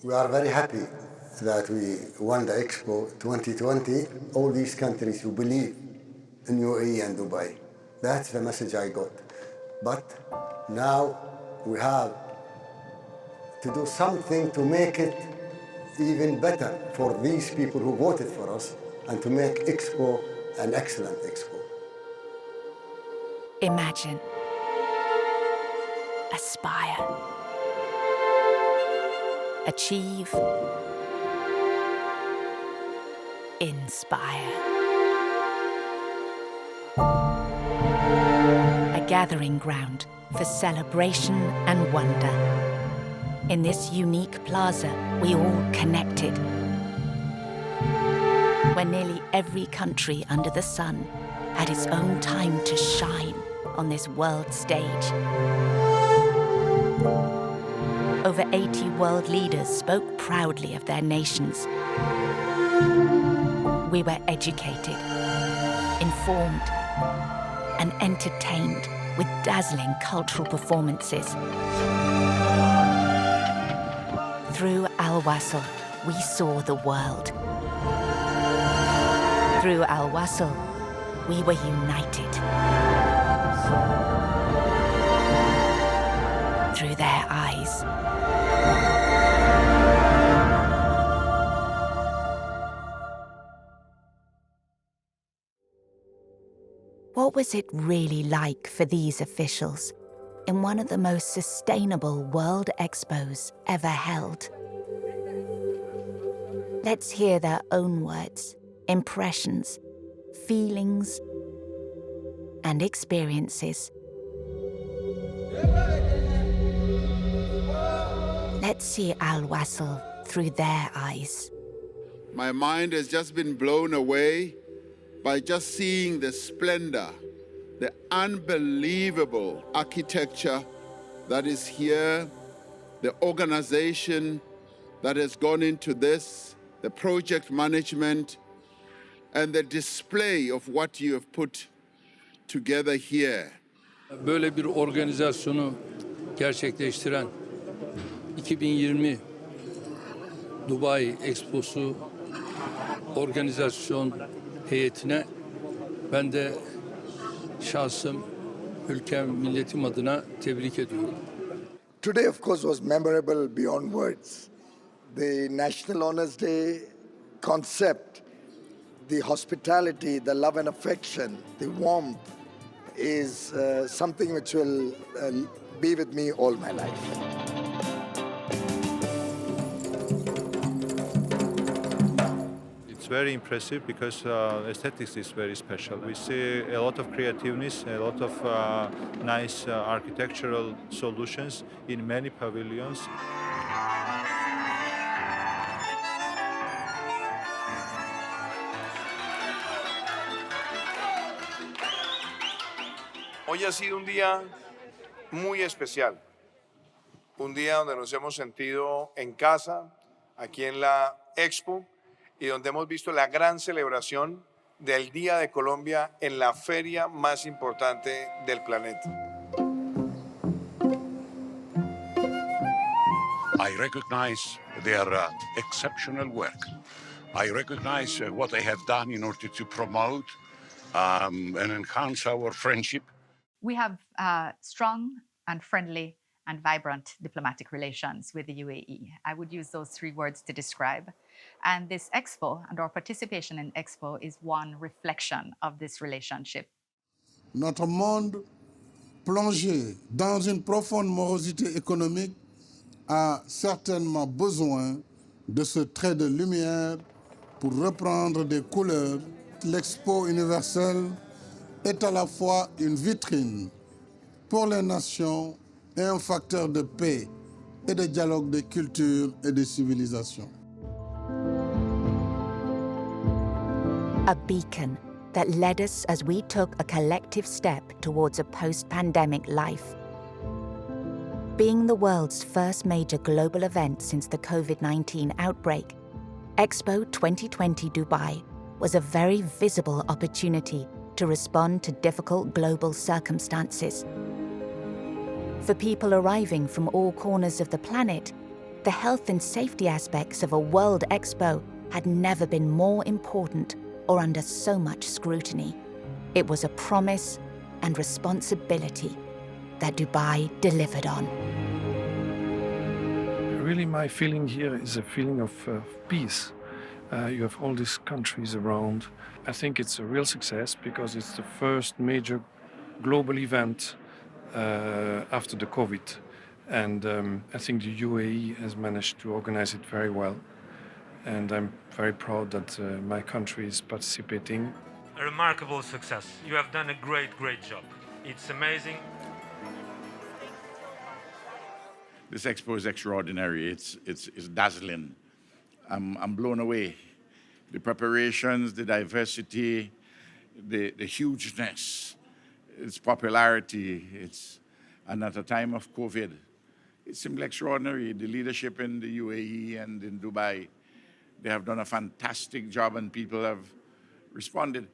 We are very happy that we won the Expo 2020. All these countries who believe in UAE and Dubai. That's the message I got. But now we have to do something to make it even better for these people who voted for us and to make Expo an excellent Expo. Imagine. Aspire. Achieve. Inspire. A gathering ground for celebration and wonder. In this unique plaza, we all connected. Where nearly every country under the sun had its own time to shine on this world stage. Over 80 world leaders spoke proudly of their nations. We were educated, informed, and entertained with dazzling cultural performances. Through Al Wasl, we saw the world. Through Al Wasl, we were united. Through their eyes. What was it really like for these officials in one of the most sustainable World Expos ever held? Let's hear their own words, impressions, feelings, and experiences. Let's see Al Wasl through their eyes. My mind has just been blown away by just seeing the splendor, the unbelievable architecture that is here, the organization that has gone into this, the project management, and the display of what you have put together here. Böyle bir organizasyonu gerçekleştiren 2020 Dubai Expo'su organizasyon heyetine ben de şahsım, ülkem, milletim adına tebrik ediyorum. Today, of course, was memorable beyond words. The National Honors Day concept, the hospitality, the love and affection, the warmth is something which will be with me all my life. It's very impressive because aesthetics is very special. We see a lot of creativeness, a lot of nice architectural solutions in many pavilions. Hoy ha sido un día muy especial, un día donde nos hemos sentido en casa, aquí en la Expo, y donde hemos visto la gran celebración del Día de Colombia en la feria más importante del planeta. I recognize their exceptional work. I recognize what they have done in order to promote and enhance our friendship. We have strong and friendly and vibrant diplomatic relations with the UAE. I would use those three words to describe. And this Expo and our participation in Expo is one reflection of this relationship. Notre monde, plongé dans une profonde morosité économique, a certainement besoin de ce trait de lumière pour reprendre des couleurs. L'Expo universelle est à la fois une vitrine pour les nations et un facteur de paix et de dialogue de cultures et de civilisations. A beacon that led us as we took a collective step towards a post-pandemic life. Being the world's first major global event since the COVID-19 outbreak, Expo 2020 Dubai was a very visible opportunity to respond to difficult global circumstances. For people arriving from all corners of the planet, the health and safety aspects of a World Expo had never been more important or under so much scrutiny. It was a promise and responsibility that Dubai delivered on. Really, my feeling here is a feeling of peace. You have all these countries around. I think it's a real success because it's the first major global event after the COVID. And I think the UAE has managed to organize it very well. And I'm very proud that my country is participating. A remarkable success. You have done a great, great job. It's amazing. This expo is extraordinary. It's dazzling. I'm blown away. The preparations, the diversity, the hugeness, its popularity. And at a time of COVID, it's simply extraordinary. The leadership in the UAE and in Dubai, they have done a fantastic job and people have responded.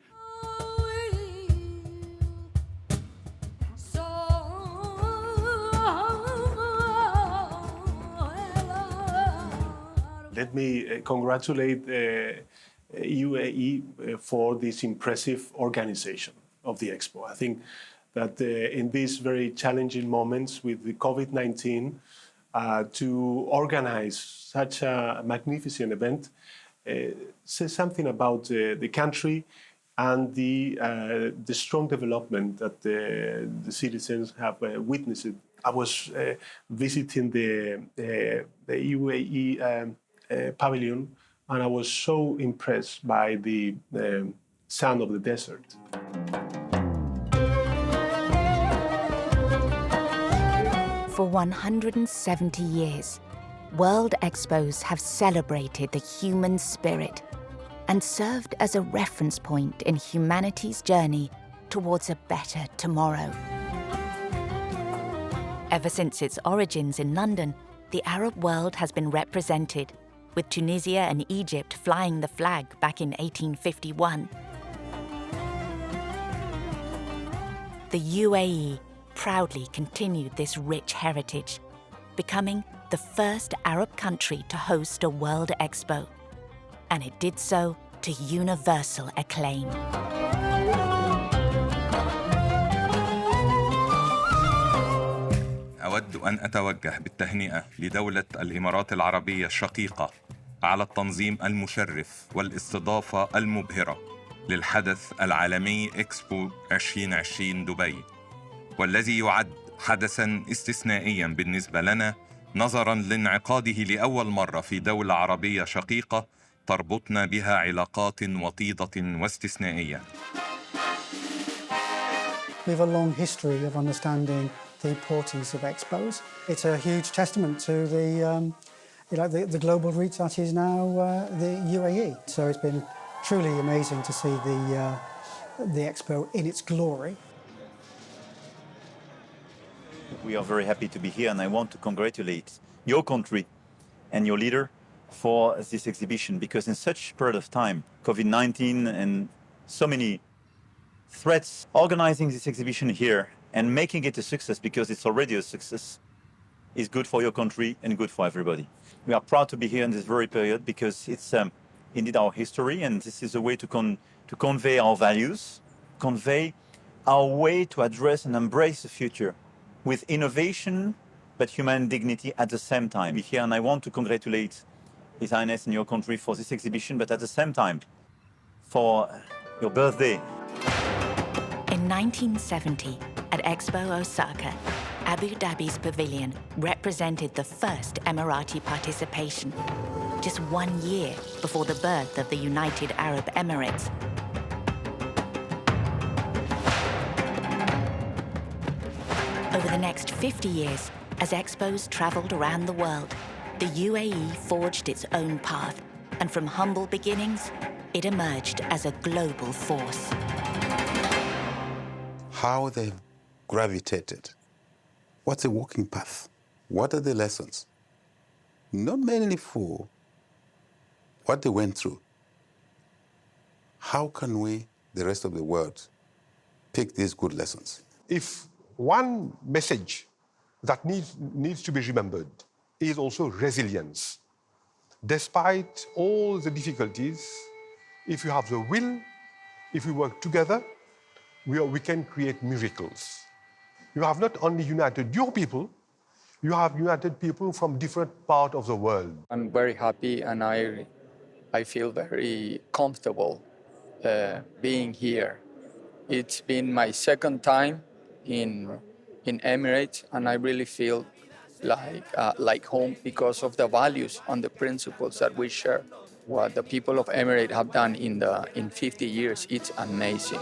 Let me congratulate UAE for this impressive organization of the Expo. I think that in these very challenging moments with the COVID-19, to organize such a magnificent event says something about the country and the strong development that the citizens have witnessed. I was visiting the UAE pavilion, and I was so impressed by the sound of the desert. For 170 years, World Expos have celebrated the human spirit and served as a reference point in humanity's journey towards a better tomorrow. Ever since its origins in London, the Arab world has been represented, with Tunisia and Egypt flying the flag back in 1851. The UAE proudly continued this rich heritage, becoming the first Arab country to host a World Expo, and it did so to universal acclaim. أود أن أتوجه بالتهنئة لدولة الإمارات العربية الشقيقة على التنظيم المشرف والاستضافة المبهرة للحدث العالمي إكسبو 2020 دبي، والذي يعد حدثاً استثنائياً بالنسبة لنا نظراً لانعقاده لأول مرة في دولة عربية شقيقة تربطنا بها علاقات وطيدة واستثنائية. We have a long history of understanding the importance of expos. It's a huge testament to the global reach that is now the UAE. So it's been truly amazing to see the expo in its glory. We are very happy to be here, and I want to congratulate your country and your leader for this exhibition, because in such a period of time, COVID-19 and so many threats, organizing this exhibition here and making it a success, because it's already a success, is good for your country and good for everybody. We are proud to be here in this very period because it's indeed our history, and this is a way to convey our values, convey our way to address and embrace the future with innovation but human dignity at the same time. Here, and I want to congratulate His Highness and your country for this exhibition, but at the same time for your birthday. In 1970, at Expo Osaka, Abu Dhabi's pavilion represented the first Emirati participation, just 1 year before the birth of the United Arab Emirates. Over the next 50 years, as expos traveled around the world, the UAE forged its own path, and from humble beginnings, it emerged as a global force. How they've gravitated. What's a walking path? What are the lessons? Not mainly for what they went through. How can we, the rest of the world, pick these good lessons? If one message that needs to be remembered is also resilience. Despite all the difficulties, if you have the will, if we work together, we can create miracles. You have not only united your people, you have united people from different parts of the world. I'm very happy and I feel very comfortable being here. It's been my second time in Emirates, and I really feel like home because of the values and the principles that we share. What the people of Emirates have done in 50 years, it's amazing.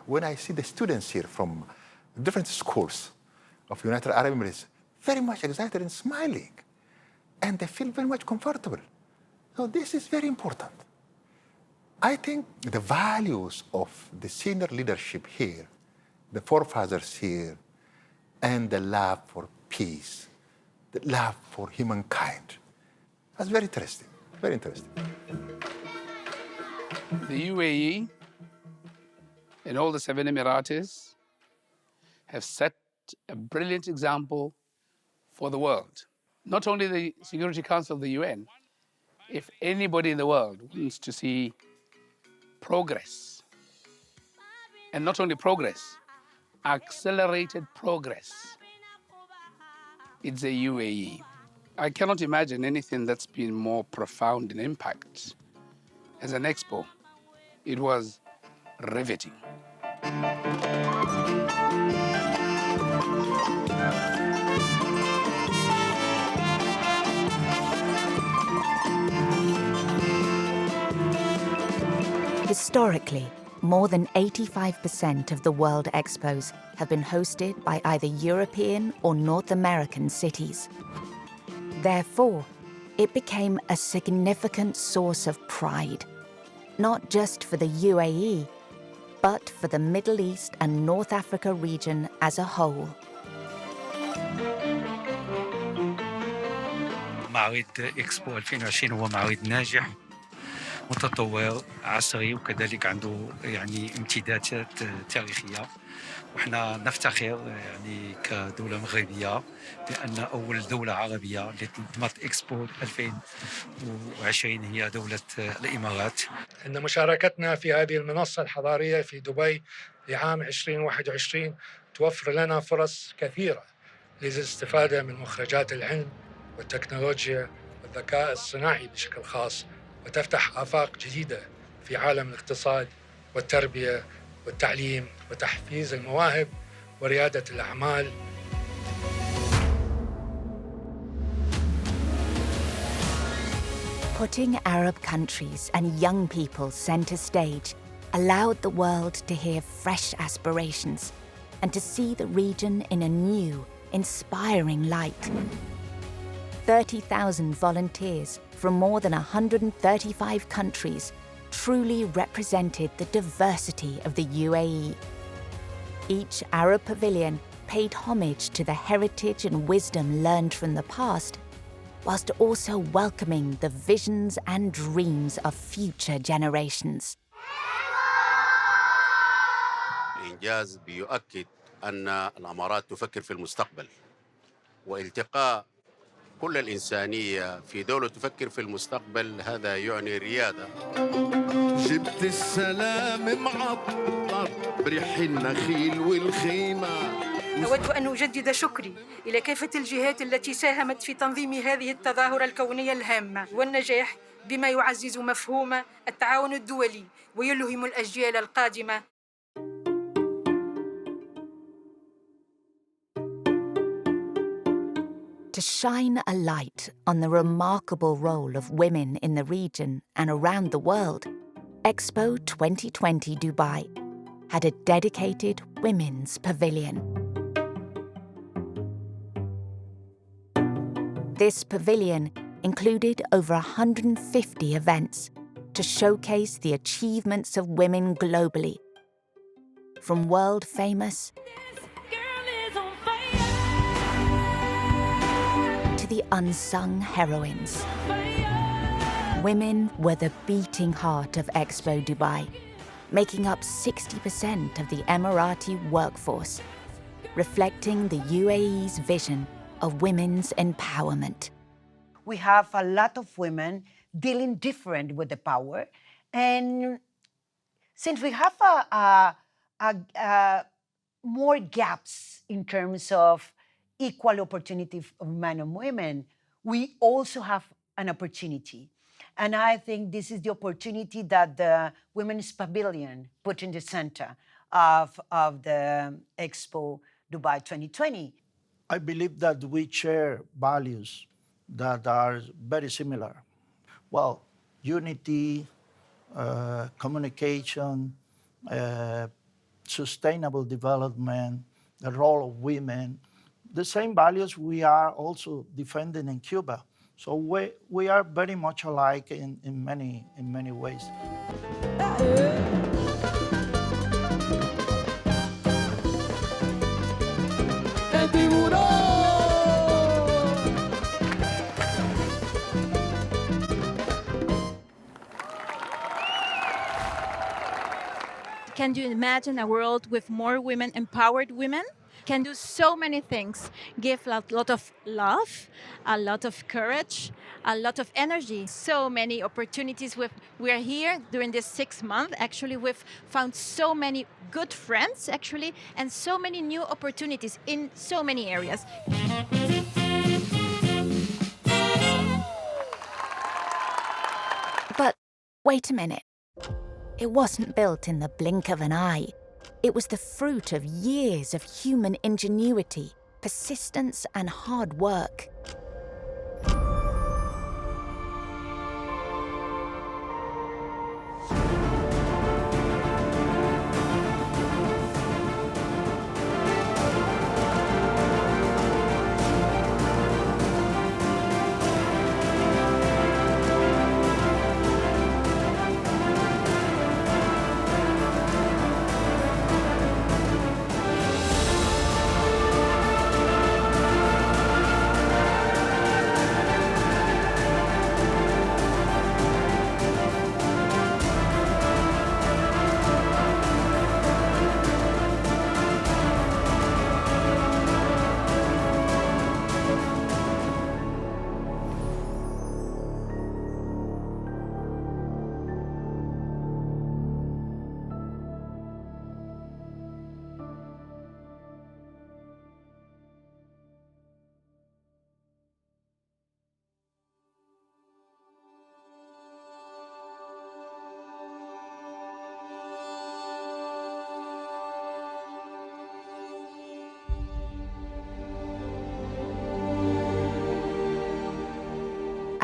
When I see the students here from different schools of United Arab Emirates, very much excited and smiling, and they feel very much comfortable. So this is very important. I think the values of the senior leadership here, the forefathers here, and the love for peace, the love for humankind, that's very interesting, very interesting. The UAE and all the 7 Emirates have set a brilliant example for the world. Not only the Security Council of the UN, if anybody in the world wants to see progress, and not only progress, accelerated progress, it's the UAE. I cannot imagine anything that's been more profound in impact. As an expo, it was riveting. Historically, more than 85% of the World Expos have been hosted by either European or North American cities. Therefore, it became a significant source of pride, not just for the UAE, but for the Middle East and North Africa region as a whole. معرض إكسبو 2020 هو معرض ناجح متطور عصري وكذلك عنده يعني امتدادات تاريخية، وإحنا نفتخر يعني كدولة مغربية بأن أول دولة عربية التي نظمت إكسبو 2020 هي دولة الإمارات. أن مشاركتنا في هذه المنصة الحضارية في دبي لعام 2021 توفر لنا فرص كثيرة للاستفادة من مخرجات العلم والتكنولوجيا والذكاء الصناعي بشكل خاص، وتفتح آفاق جديدة في عالم الاقتصاد والتربية والتعليم وتحفيز المواهب وريادة الأعمال. Putting Arab countries and young people center stage allowed the world to hear fresh aspirations and to see the region in a new, inspiring light. 30,000 volunteers from more than 135 countries truly represented the diversity of the UAE. Each Arab pavilion paid homage to the heritage and wisdom learned from the past, whilst also welcoming the visions and dreams of future generations. الإنجاز بيؤكد أن الإمارات تفكر في المستقبل، والتقاء كل الإنسانية في دولة تفكر في المستقبل هذا يعني ريادة. جبت السلام معطر بريح النخيل والخيمة. أود أن أجدد شكري إلى كافة الجهات التي ساهمت في تنظيم هذه التظاهرة الكونية الهامة والنجاح، بما يعزز مفهوم التعاون الدولي ويلهم الأجيال القادمة. To shine a light on the remarkable role of women in the region and around the world, Expo 2020 Dubai had a dedicated women's pavilion. This pavilion included over 150 events to showcase the achievements of women globally, from world-famous to the unsung heroines. Women were the beating heart of Expo Dubai, making up 60% of the Emirati workforce, reflecting the UAE's vision of women's empowerment. We have a lot of women dealing different with the power, and since we have more gaps in terms of equal opportunity of men and women, we also have an opportunity. And I think this is the opportunity that the Women's Pavilion put in the center of the Expo Dubai 2020. I believe that we share values that are very similar. Well, unity, communication, sustainable development, the role of women, the same values we are also defending in Cuba. So we are very much alike in many ways. Can you imagine a world with more women, empowered women? Can do so many things, give a lot of love, a lot of courage, a lot of energy, so many opportunities. We are here during this 6 months. Actually, we've found so many good friends, actually, and so many new opportunities in so many areas. But wait a minute. It wasn't built in the blink of an eye. It was the fruit of years of human ingenuity, persistence, and hard work.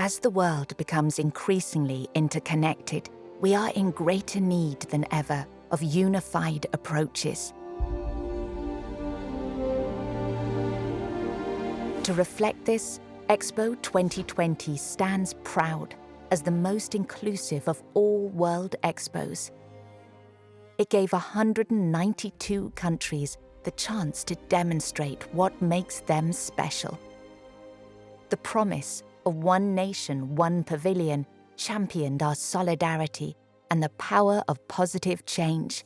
As the world becomes increasingly interconnected, we are in greater need than ever of unified approaches. To reflect this, Expo 2020 stands proud as the most inclusive of all world expos. It gave 192 countries the chance to demonstrate what makes them special. The promise of one nation, one pavilion championed our solidarity and the power of positive change.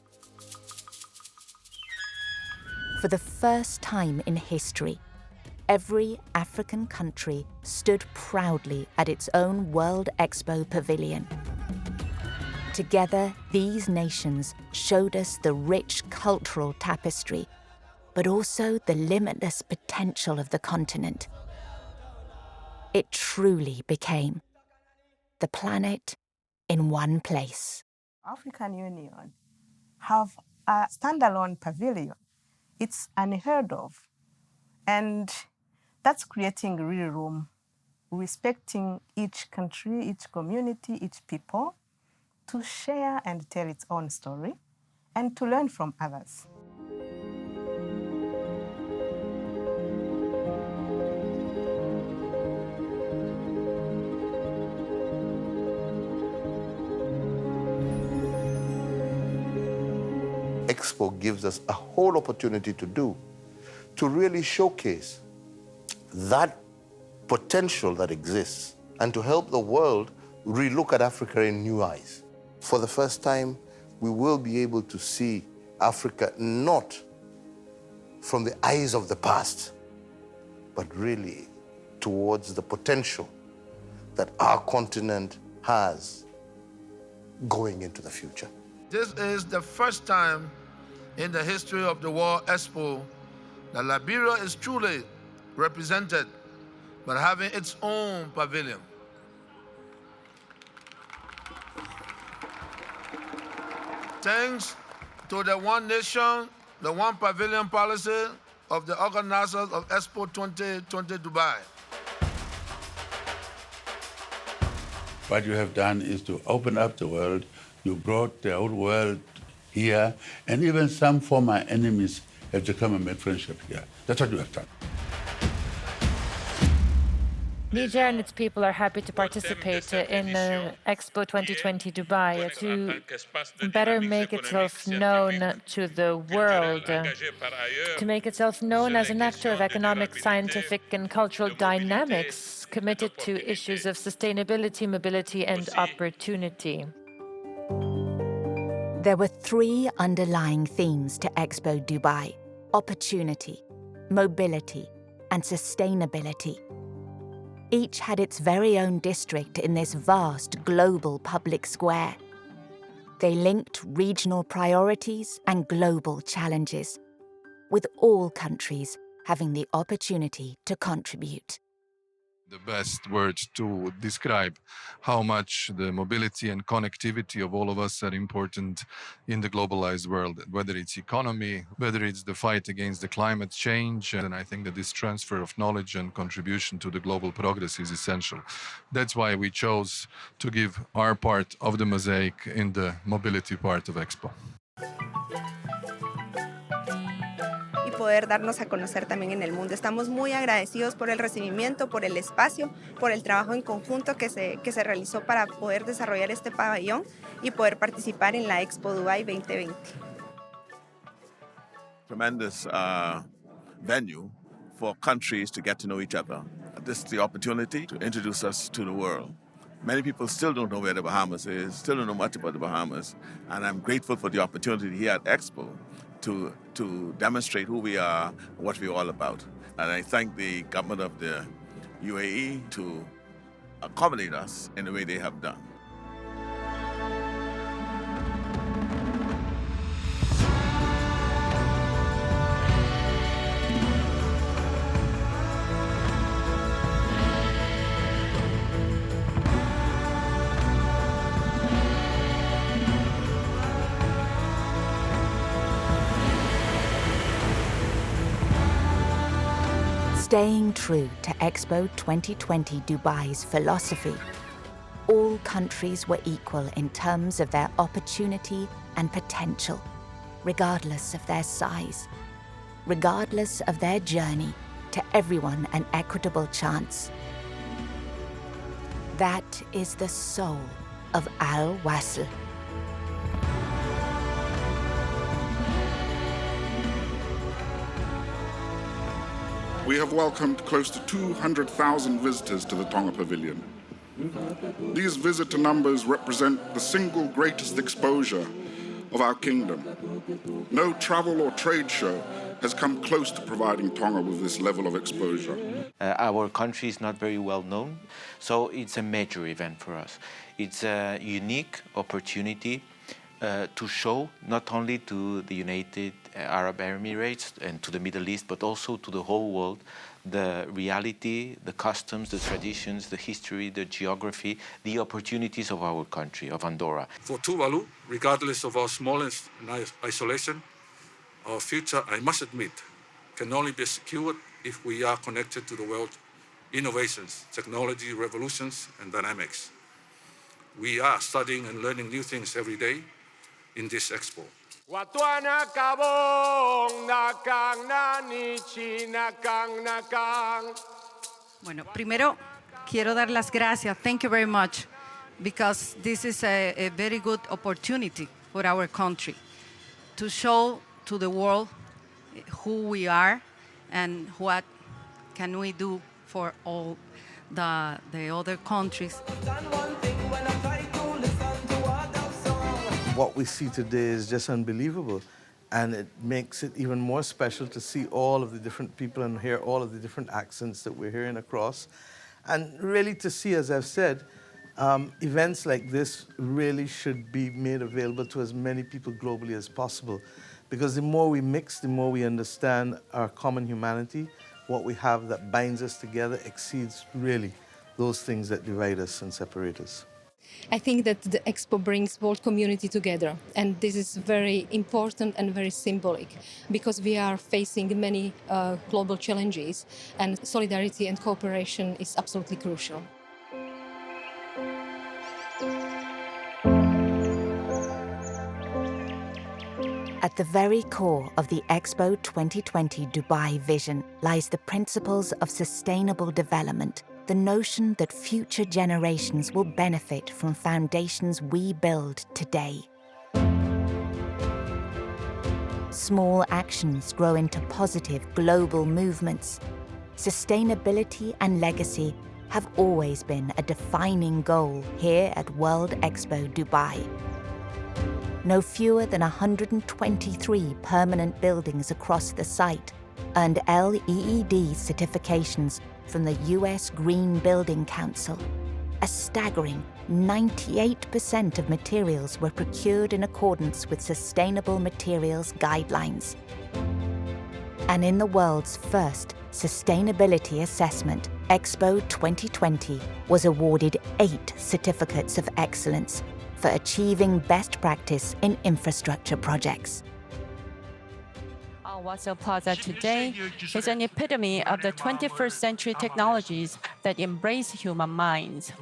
For the first time in history, every African country stood proudly at its own World Expo pavilion. Together, these nations showed us the rich cultural tapestry, but also the limitless potential of the continent. It truly became the planet in one place. African Union have a standalone pavilion. It's unheard of. And that's creating real room, respecting each country, each community, each people, to share and tell its own story and to learn from others. Expo gives us a whole opportunity to do, to really showcase that potential that exists and to help the world relook at Africa in new eyes. For the first time, we will be able to see Africa not from the eyes of the past, but really towards the potential that our continent has going into the future. This is the first time in the history of the World Expo that Liberia is truly represented by having its own pavilion. Thanks to the One Nation, the One Pavilion policy of the organizers of Expo 2020 Dubai. What you have done is to open up the world. You brought the whole world here, and even some former enemies have to come and make friendship here. That's what you have done. Niger and its people are happy to participate in Expo 2020 Dubai to better make itself known to the world, to make itself known as an actor of economic, scientific, and cultural dynamics committed to issues of sustainability, mobility, and opportunity. There were three underlying themes to Expo Dubai: opportunity, mobility, and sustainability. Each had its very own district in this vast global public square. They linked regional priorities and global challenges, with all countries having the opportunity to contribute. The best words to describe how much the mobility and connectivity of all of us are important in the globalized world, whether it's economy, whether it's the fight against the climate change. And I think that this transfer of knowledge and contribution to the global progress is essential. That's why we chose to give our part of the mosaic in the mobility part of Expo. Poder darnos a conocer también en el mundo. Estamos muy agradecidos por el recibimiento, por el espacio, por el trabajo en conjunto que se realizó para poder desarrollar este pabellón y poder participar en la Expo Dubai 2020. Tremendous venue for countries to get to know each other. This is the opportunity to introduce us to the world. Many people still don't know where the Bahamas is, still don't know much about the Bahamas, and I'm grateful for the opportunity here at Expo to demonstrate who we are, what we're all about. And I thank the government of the UAE to accommodate us in the way they have done. Staying true to Expo 2020 Dubai's philosophy, all countries were equal in terms of their opportunity and potential, regardless of their size, regardless of their journey, to everyone an equitable chance. That is the soul of Al-Wasl. We have welcomed close to 200,000 visitors to the Tonga Pavilion. These visitor numbers represent the single greatest exposure of our kingdom. No travel or trade show has come close to providing Tonga with this level of exposure. Our country is not very well known, so it's a major event for us. It's a unique opportunity to show not only to the United Arab Emirates and to the Middle East, but also to the whole world, the reality, the customs, the traditions, the history, the geography, the opportunities of our country, of Andorra. For Tuvalu, regardless of our smallness and isolation, our future, I must admit, can only be secured if we are connected to the world's innovations, technology, revolutions, and dynamics. We are studying and learning new things every day in this expo. Bueno, primero quiero dar las gracias. Thank you very much, because this is a very good opportunity for our country. to show to the world who we are and what can we do for all the other countries. What we see today is just unbelievable, and it makes it even more special to see all of the different people and hear all of the different accents that we're hearing across. And really to see, as I've said, events like this really should be made available to as many people globally as possible, because the more we mix, the more we understand our common humanity. What we have that binds us together exceeds really those things that divide us and separate us. I think that the Expo brings world community together, and this is very important and very symbolic, because we are facing many global challenges, and solidarity and cooperation is absolutely crucial. At the very core of the Expo 2020 Dubai vision lies the principles of sustainable development, the notion that future generations will benefit from foundations we build today. Small actions grow into positive global movements. Sustainability and legacy have always been a defining goal here at World Expo Dubai. No fewer than 123 permanent buildings across the site earned LEED certifications from the US Green Building Council. A staggering 98% of materials were procured in accordance with sustainable materials guidelines. And in the world's first sustainability assessment, Expo 2020 was awarded 8 certificates of excellence for achieving best practice in infrastructure projects. Our Wassail Plaza today is an epitome of the 21st century technologies that embrace human minds.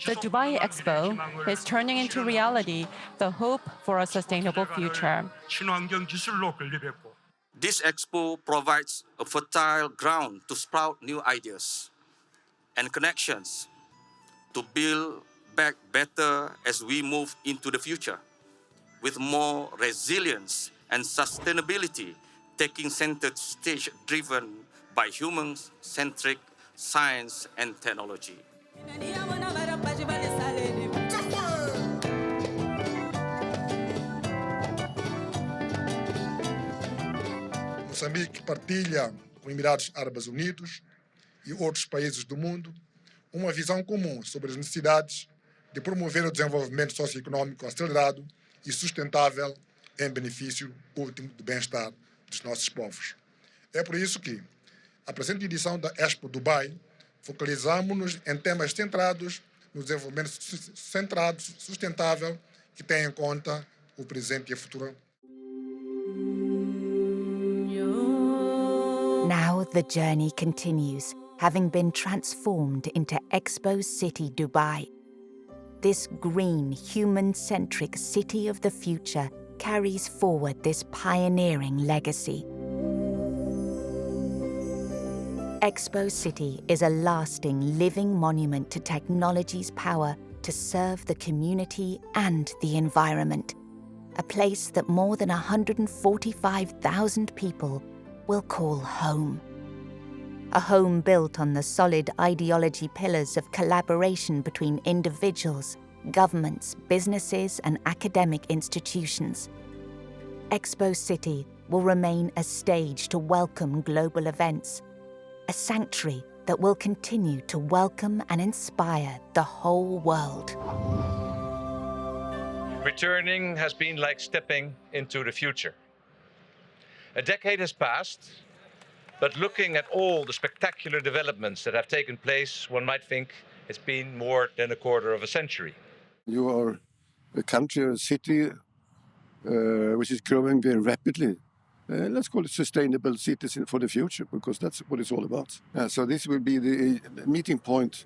The Dubai Expo is turning into reality the hope for a sustainable future. This expo provides a fertile ground to sprout new ideas and connections to build back better as we move into the future, with more resilience and sustainability taking center stage, driven by human-centric science and technology. Moçambique partilha com Emirados Árabes Unidos e outros países do mundo uma visão comum sobre as necessidades de promover o desenvolvimento socioeconômico acelerado e sustentável em benefício último do bem-estar dos nossos povos. É por isso que, a presente edição da Expo Dubai, focalizamos-nos em temas centrados no desenvolvimento sustentável que tem em conta o presente e o futuro. Now the journey continues, having been transformed into Expo City Dubai. This green, human-centric city of the future carries forward this pioneering legacy. Expo City is a lasting, living monument to technology's power to serve the community and the environment. A place that more than 145,000 people will call home. A home built on the solid ideology pillars of collaboration between individuals, governments, businesses, and academic institutions. Expo City will remain a stage to welcome global events, a sanctuary that will continue to welcome and inspire the whole world. Returning has been like stepping into the future. A decade has passed, but looking at all the spectacular developments that have taken place, one might think it's been more than a quarter of a century. You are a country or a city which is growing very rapidly. Let's call it sustainable cities for the future, because that's what it's all about. So this will be the meeting point.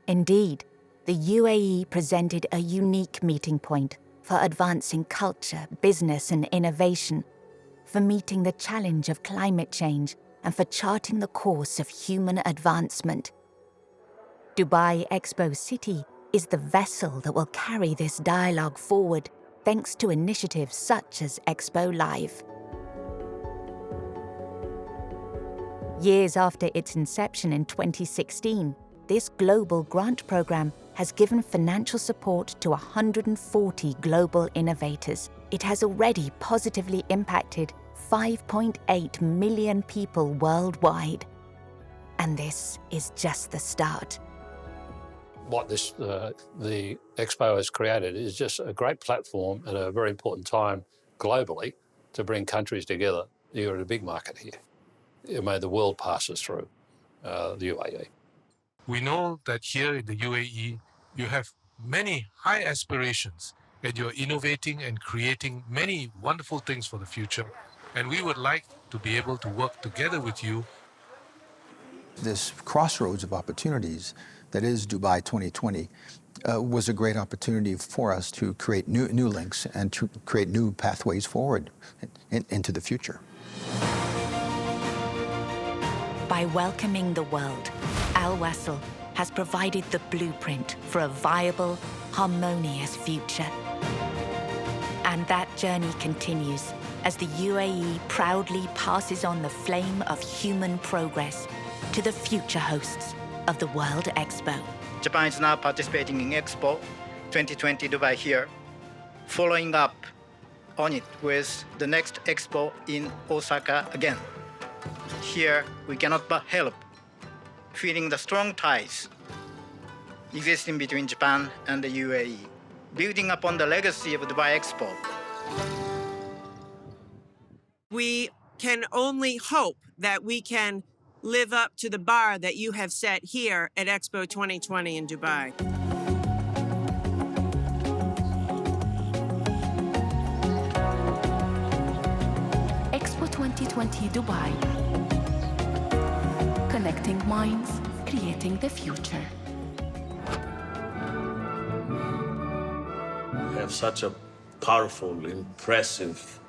Indeed, the UAE presented a unique meeting point for advancing culture, business, and innovation, for meeting the challenge of climate change, and for charting the course of human advancement. Dubai Expo City is the vessel that will carry this dialogue forward, thanks to initiatives such as Expo Live. Years after its inception in 2016, this global grant program has given financial support to 140 global innovators. It has already positively impacted 5.8 million people worldwide. And this is just the start. What the Expo has created is just a great platform at a very important time globally to bring countries together. You're at a big market here. The world passes through the UAE. We know that here in the UAE, you have many high aspirations and you're innovating and creating many wonderful things for the future. And we would like to be able to work together with you. This crossroads of opportunities that is Dubai 2020 was a great opportunity for us to create new links and to create new pathways forward into the future. By welcoming the world, Al Wasl has provided the blueprint for a viable, harmonious future. And that journey continues as the UAE proudly passes on the flame of human progress to the future hosts of the World Expo. Japan is now participating in Expo 2020 Dubai here, following up on it with the next Expo in Osaka again. Here, we cannot but help feeling the strong ties existing between Japan and the UAE, building upon the legacy of Dubai Expo. We can only hope that we can live up to the bar that you have set here at Expo 2020 in Dubai. Expo 2020 Dubai. Connecting minds, creating the future. We have such a powerful, impressive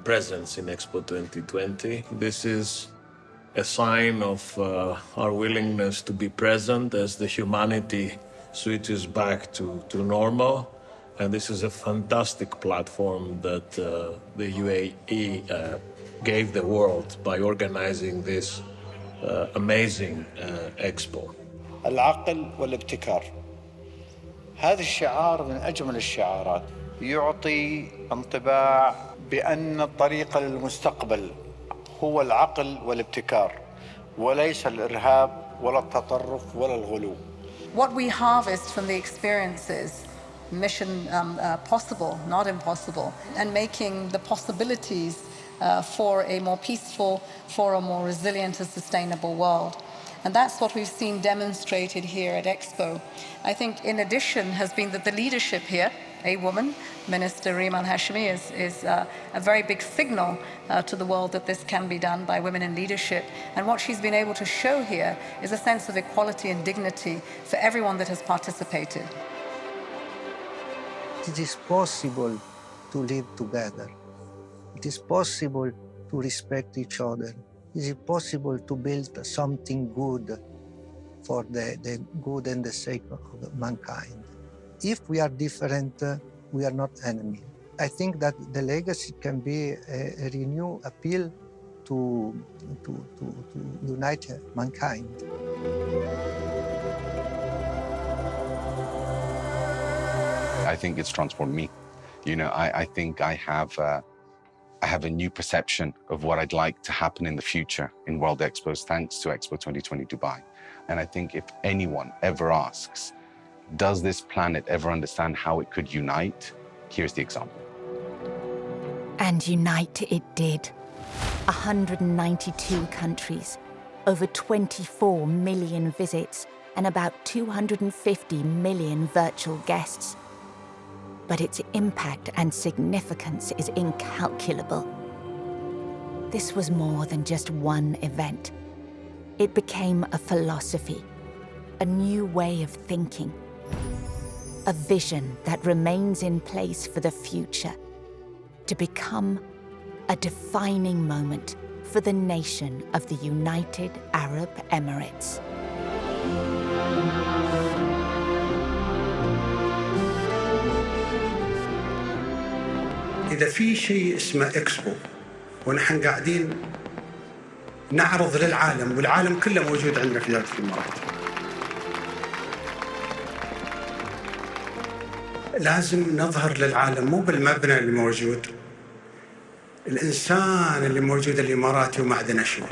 presence in Expo 2020. This is a sign of our willingness to be present as the humanity switches back to normal. And this is a fantastic platform that the UAE gave the world by organizing this amazing expo. العقل والابتكار. هذا الشعار من أجمل الشعارات، يعطي انطباع بأن الطريق للمستقبل هو العقل والابتكار وليس الإرهاب ولا التطرف ولا الغلو. What we harvest from the experiences, mission possible, not impossible, and making the possibilities for a more peaceful, for a more resilient and sustainable world. And that's what we've seen demonstrated here at Expo. I think in addition has been that the leadership here, a woman, Minister Rima Al-Hashimi, is a very big signal to the world that this can be done by women in leadership. And what she's been able to show here is a sense of equality and dignity for everyone that has participated. It is possible to live together. It is possible to respect each other. It is possible to build something good for the good and the sake of mankind. If we are different, we are not enemies. I think that the legacy can be a renewed appeal to unite mankind. I think it's transformed me. You know, I think I have a new perception of what I'd like to happen in the future in World Expos, thanks to Expo 2020 Dubai. And I think if anyone ever asks, does this planet ever understand how it could unite? Here's the example. And unite it did. 192 countries, over 24 million visits, and about 250 million virtual guests. But its impact and significance is incalculable. This was more than just one event. It became a philosophy, a new way of thinking, a vision that remains in place for the future, to become a defining moment for the nation of the United Arab Emirates. إذا في شيء اسمه إكسبو ونحن قاعدين نعرض للعالم والعالم كله موجود عندنا في دولة الإمارات، لازم نظهر للعالم مو بالمبنى اللي موجود، الإنسان اللي موجود الإماراتي ومعدنه شنو.